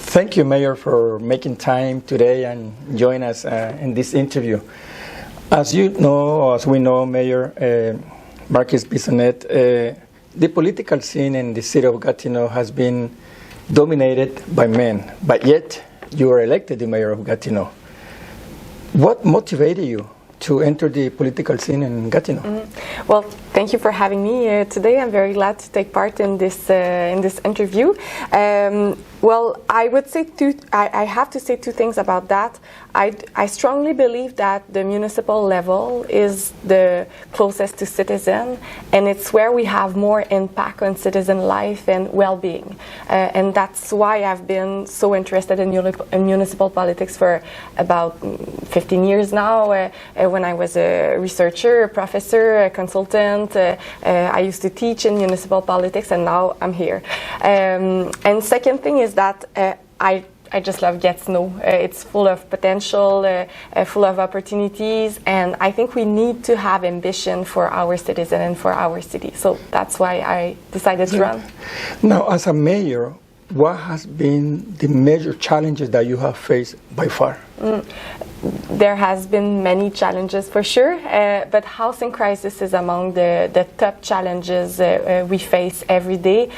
Thank you, Mayor, for making time today and join us in this interview. As you know, or as we know, Mayor Marquis-Bissonnette, the political scene in the city of Gatineau has been dominated by men, but yet you were elected the Mayor of Gatineau. What motivated you to enter the political scene in Gatineau? Well, thank you for having me today. I'm very glad to take part in this interview. Well, I would say I have to say two things about that. I strongly believe that the municipal level is the closest to citizen, and it's where we have more impact on citizen life and well-being. And that's why I've been so interested in municipal politics for about 15 years now. When I was a researcher, a professor, a consultant, I used to teach in municipal politics, and now I'm here. And second thing is that I just love Gatineau. It's full of potential, full of opportunities, and I think we need to have ambition for our citizens and for our city. So that's why I decided to run. Now, as a mayor, what has been the major challenges that you have faced by far? There has been many challenges for sure, but housing crisis is among the top challenges we face every day.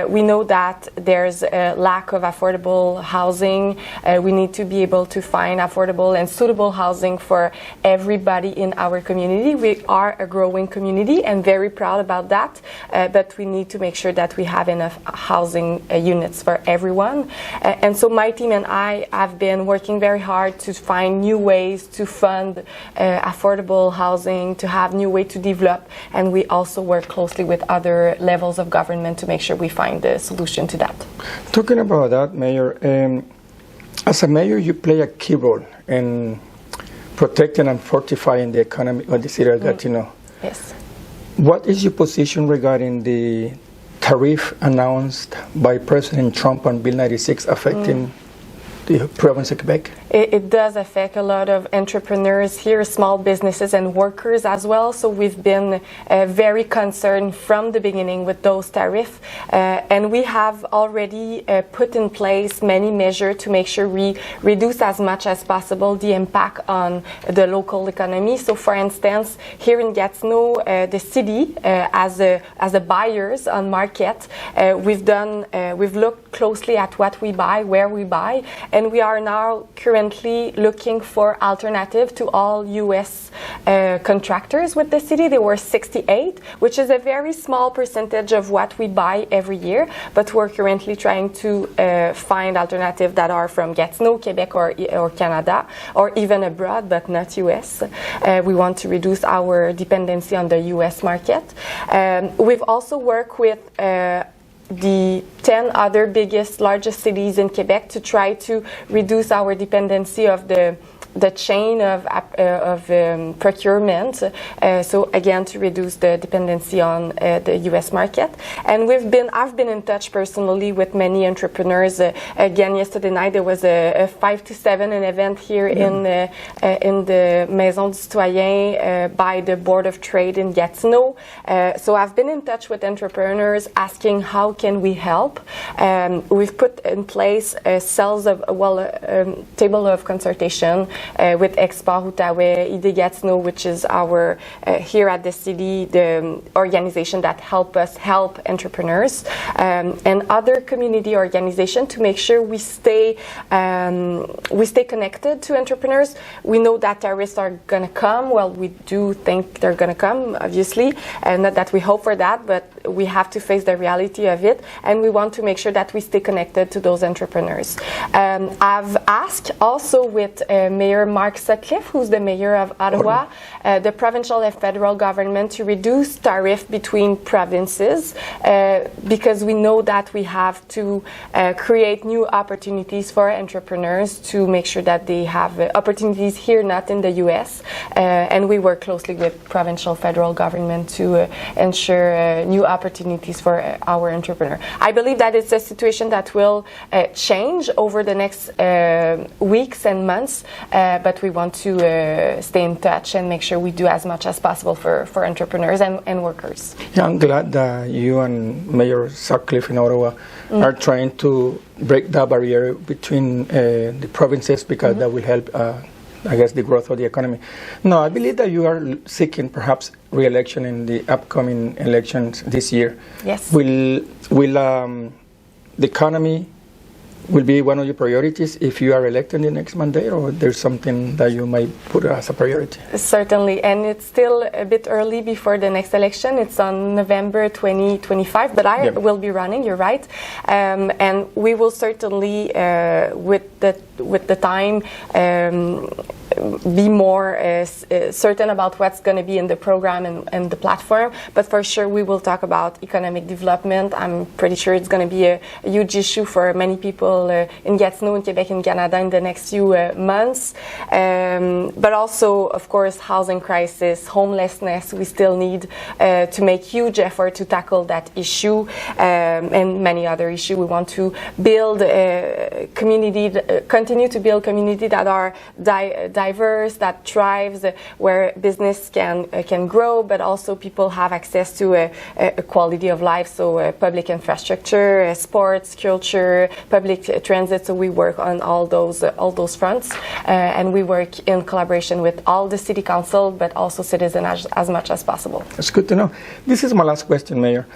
We know that there's a lack of affordable housing. We need to be able to find affordable and suitable housing for everybody in our community. We are a growing community and very proud about that, but we need to make sure that we have enough housing units for everyone. And so my team and I have been working very hard to find new ways to fund affordable housing, to have new way to develop, and we also work closely with other levels of government to make sure we find the solution to that. Talking about that, Mayor, as a mayor, you play a key role in protecting and fortifying the economy of the city of Gatineau. Yes. What is your position regarding the tariff announced by President Trump on Bill 96 affecting the province of Quebec? It does affect a lot of entrepreneurs here, small businesses and workers as well. So we've been very concerned from the beginning with those tariffs. And we have already put in place many measures to make sure we reduce as much as possible the impact on the local economy. So for instance, here in Gatineau, the city, as a buyers on market, we've looked closely at what we buy, where we buy, and we are now currently looking for alternative to all U.S. contractors with the city. There were 68, which is a very small percentage of what we buy every year, but we're currently trying to find alternatives that are from Gatineau, Quebec, or Canada, or even abroad, but not U.S. We want to reduce our dependency on the U.S. market. We've also worked with the 10 other largest cities in Quebec to try to reduce our dependency of the chain of procurement, so again to reduce the dependency on the U.S. market. And I've been in touch personally with many entrepreneurs. Again, yesterday night there was a 5 to 7 an event here in the Maison du Citoyen by the Board of Trade in Gatineau. So I've been in touch with entrepreneurs asking how can we help. We've put in place table of consultation with Export Ottawa, Idée Gatineau, which is our, here at the city, the organization that help us help entrepreneurs, and other community organizations to make sure we stay connected to entrepreneurs. We know that tariffs are going to come. Well, we do think they're going to come, obviously, and not that we hope for that, but we have to face the reality of it, and we want to make sure that we stay connected to those entrepreneurs. I've asked also with Mayor Mark Sutcliffe, who's the mayor of Ottawa, the provincial and federal government to reduce tariff between provinces, because we know that we have to create new opportunities for entrepreneurs to make sure that they have opportunities here, not in the U.S. And we work closely with provincial, federal government to ensure new opportunities for our entrepreneur. I believe that it's a situation that will change over the next weeks and months, but we want to stay in touch and make sure we do as much as possible for entrepreneurs and workers. Yeah, I'm glad that you and Mayor Sutcliffe in Ottawa are trying to break that barrier between the provinces, because that will help, I guess, the growth of the economy. No, I believe that you are seeking perhaps re-election in the upcoming elections this year. Yes. Will the economy will be one of your priorities if you are elected in the next mandate, or there's something that you might put as a priority? Certainly, and it's still a bit early before the next election. It's on November 2025, but I will be running, you're right. And we will certainly, with the time, be more certain about what's going to be in the program and the platform. But for sure, we will talk about economic development. I'm pretty sure it's going to be a huge issue for many people in Gatineau, in Quebec, in Canada in the next few months. But also, of course, housing crisis, homelessness. We still need to make huge effort to tackle that issue and many other issues. We want to build community, continue to build community that are diverse, that thrives, where business can grow, but also people have access to a quality of life. So public infrastructure, sports, culture, public transit. So we work on all those fronts, and we work in collaboration with all the city council, but also citizens as much as possible. That's good to know. This is my last question, Mayor.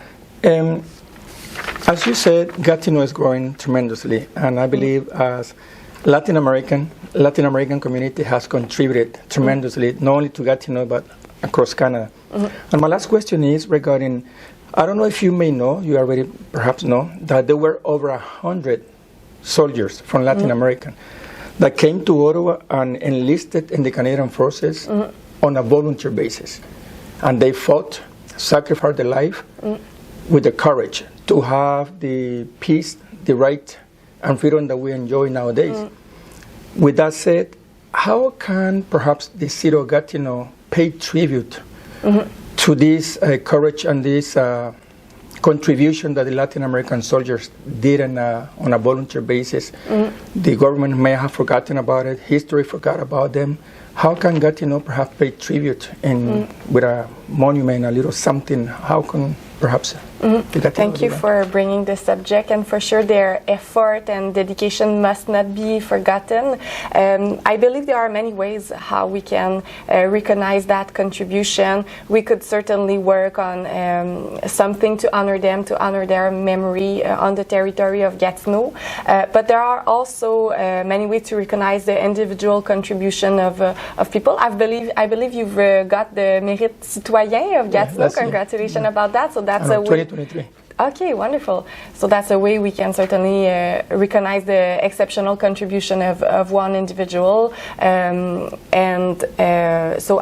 As you said, Gatineau is growing tremendously, and I believe as Latin American community has contributed tremendously, not only to Gatineau, but across Canada. And my last question is regarding, I don't know if you may know, you already perhaps know, that there were over 100 soldiers from Latin America that came to Ottawa and enlisted in the Canadian forces on a volunteer basis. And they fought, sacrificed their life with the courage to have the peace, the right, and freedom that we enjoy nowadays. With that said, how can perhaps the city of Gatineau pay tribute to this courage and this contribution that the Latin American soldiers did on a volunteer basis? The government may have forgotten about it, history forgot about them. How can Gatineau perhaps pay tribute with a monument, a little something? How can perhaps Thank you for bringing this subject, and for sure their effort and dedication must not be forgotten. I believe there are many ways how we can recognize that contribution. We could certainly work on something to honor them, to honor their memory on the territory of Gatineau. But there are also many ways to recognize the individual contribution of people. I believe you've got the Mérite Citoyen of Gatineau. Congratulations about that. So that's a way. 2023. Okay, wonderful. So that's a way we can certainly recognize the exceptional contribution of one individual. So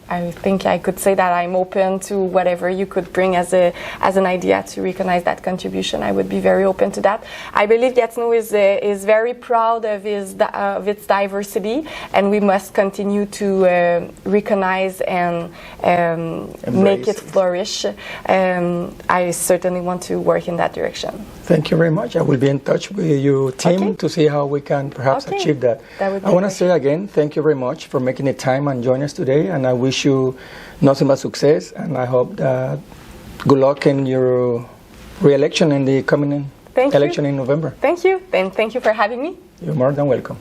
I think I could say that I'm open to whatever you could bring as an idea to recognize that contribution. I would be very open to that. I believe Gatineau is very proud of its diversity, and we must continue to recognize and make it flourish. I certainly want to work in that direction. Thank you very much. I will be in touch with your team to see how we can perhaps achieve that. I want to say again, thank you very much for making the time and joining us today, and I wish you nothing but success, and I hope that good luck in your re-election in the coming election in November. Thank you, and thank you for having me. You're more than welcome.